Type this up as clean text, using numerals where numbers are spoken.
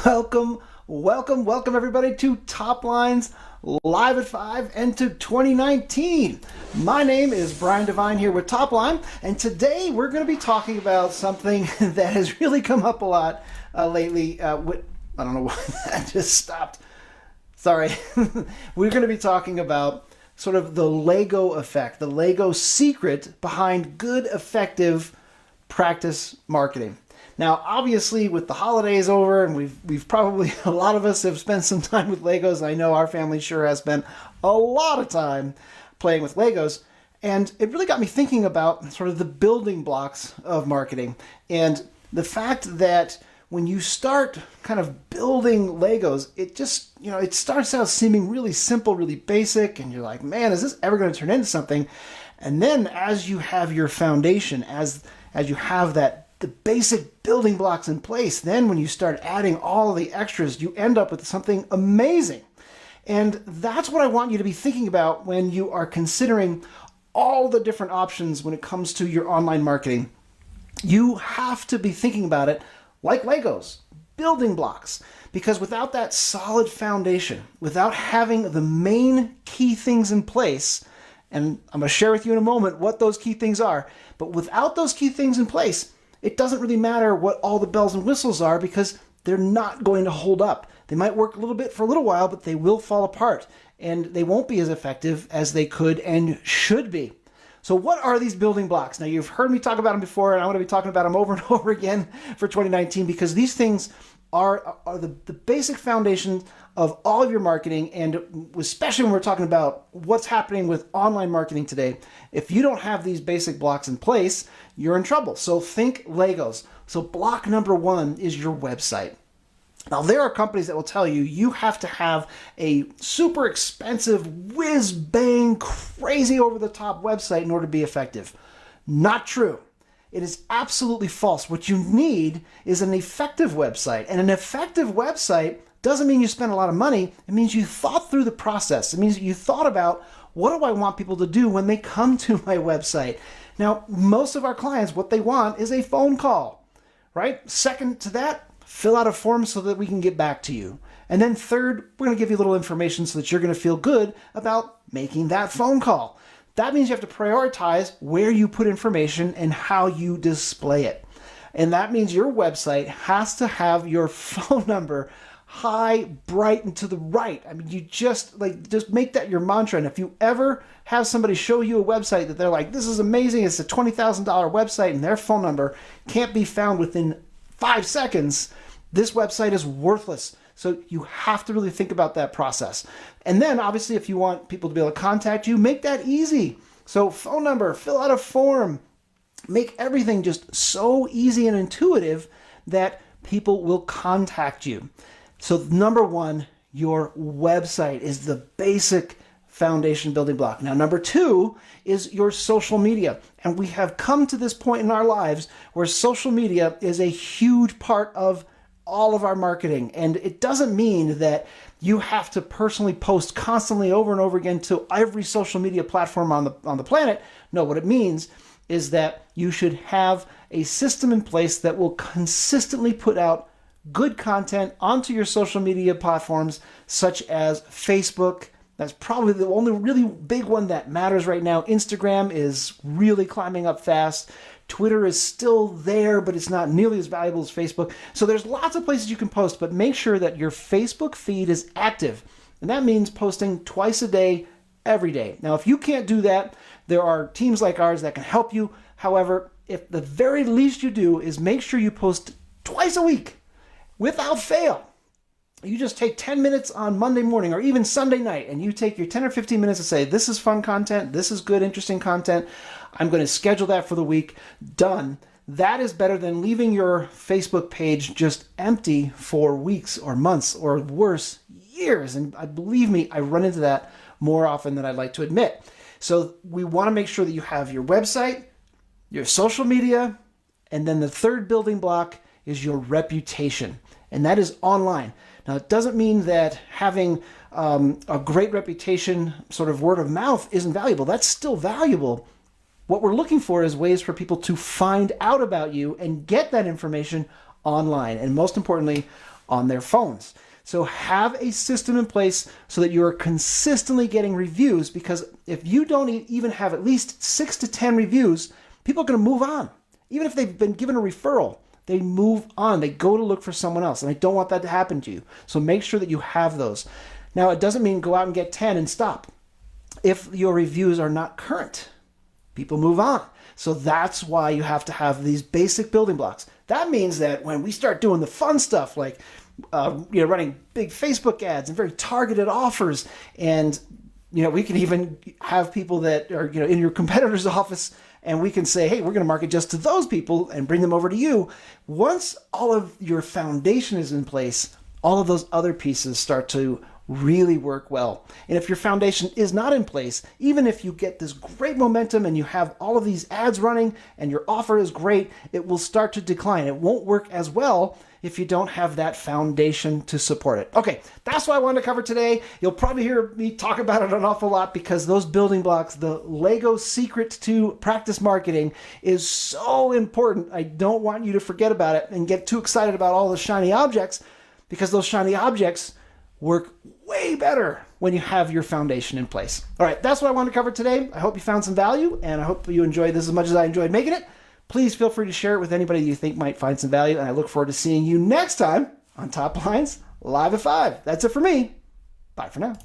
Welcome, welcome everybody to Top Lines Live at 5 and to 2019. My name is Brian Devine here with Top Line, and today we're going to be talking about something that has really come up a lot lately. I don't know why that just stopped. Sorry. We're going to be talking about sort of the Lego effect, the Lego secret behind good, effective practice marketing. Now, obviously, with the holidays over, and we've probably a lot of us have spent some time with Legos. And I know our family sure has spent a lot of time playing with Legos, and it really got me thinking about sort of the building blocks of marketing and the fact that when you start kind of building Legos, it just it starts out seeming really simple, really basic, and you're like, man, is this ever going to turn into something? And then as you have your foundation, as you have the basic building blocks in place, then when you start adding all of the extras, you end up with something amazing. And that's what I want you to be thinking about when you are considering all the different options when it comes to your online marketing. You have to be thinking about it like Legos, building blocks, because without that solid foundation, without having the main key things in place, and I'm going to share with you in a moment what those key things are, but without those key things in place, it doesn't really matter what all the bells and whistles are because they're not going to hold up. They might work a little bit for a little while, but they will fall apart and they won't be as effective as they could and should be. So what are these building blocks? Now, you've heard me talk about them before, and I'm going to be talking about them over and over again for 2019 because these things are the basic foundation of all of your marketing, and especially when we're talking about what's happening with online marketing today. If you don't have these basic blocks in place, you're in trouble. So think Legos. So block number one is your website. Now, there are companies that will tell you you have to have a super expensive, whiz-bang, crazy over-the-top website in order to be effective. Not true. It is absolutely false. What you need is an effective website. And an effective website doesn't mean you spend a lot of money. It means you thought through the process. It means you thought about, what do I want people to do when they come to my website? Now, most of our clients, what they want is a phone call, right? Second to that, fill out a form so that we can get back to you. And then third, we're going to give you a little information so that you're going to feel good about making that phone call. That means you have to prioritize where you put information and how you display it. And that means your website has to have your phone number high, bright, and to the right. I mean, you just make that your mantra. And if you ever have somebody show you a website that they're like, this is amazing, it's a $20,000 website, and their phone number can't be found within 5 seconds, this website is worthless. So you have to really think about that process. And then obviously if you want people to be able to contact you, make that easy. So phone number, fill out a form, make everything just so easy and intuitive that people will contact you. So number one, your website is the basic foundation building block. Now, number two is your social media. And we have come to this point in our lives where social media is a huge part of all of our marketing. And it doesn't mean that you have to personally post constantly over and over again to every social media platform on the planet. No, what it means is that you should have a system in place that will consistently put out good content onto your social media platforms, such as Facebook. That's probably the only really big one that matters right now. Instagram is really climbing up fast. Twitter is still there, but it's not nearly as valuable as Facebook. So there's lots of places you can post, but make sure that your Facebook feed is active. And that means posting twice a day, every day. Now, if you can't do that, there are teams like ours that can help you. However, if the very least you do is make sure you post twice a week without fail. You just take 10 minutes on Monday morning or even Sunday night, and you take your 10 or 15 minutes to say, this is fun content, this is good, interesting content. I'm going to schedule that for the week. Done. That is better than leaving your Facebook page just empty for weeks or months or worse, years. And believe me, I run into that more often than I'd like to admit. So we want to make sure that you have your website, your social media, and then the third building block is your reputation. And that is online. Now, it doesn't mean that having a great reputation, sort of word of mouth, isn't valuable. That's still valuable. What we're looking for is ways for people to find out about you and get that information online, and most importantly, on their phones. So have a system in place so that you are consistently getting reviews, because if you don't even have at least 6 to 10 reviews, people are going to move on. Even if they've been given a referral, they move on. They go to look for someone else, and I don't want that to happen to you. So make sure that you have those. Now, it doesn't mean go out and get 10 and stop. If your reviews are not current, people move on. So that's why you have to have these basic building blocks. That means that when we start doing the fun stuff like running big Facebook ads and very targeted offers, and we can even have people that are in your competitor's office, and we can say, hey, we're going to market just to those people and bring them over to you. Once all of your foundation is in place, all of those other pieces start to really work well. And if your foundation is not in place, even if you get this great momentum and you have all of these ads running and your offer is great, it will start to decline. It won't work as well if you don't have that foundation to support it. Okay, that's what I wanted to cover today. You'll probably hear me talk about it an awful lot, because those building blocks, the Lego secret to practice marketing, is so important. I don't want you to forget about it and get too excited about all the shiny objects, because those shiny objects work way better when you have your foundation in place. All right, that's what I wanted to cover today. I hope you found some value, and I hope you enjoyed this as much as I enjoyed making it. Please feel free to share it with anybody you think might find some value, and I look forward to seeing you next time on Top Lines Live at 5. That's it for me. Bye for now.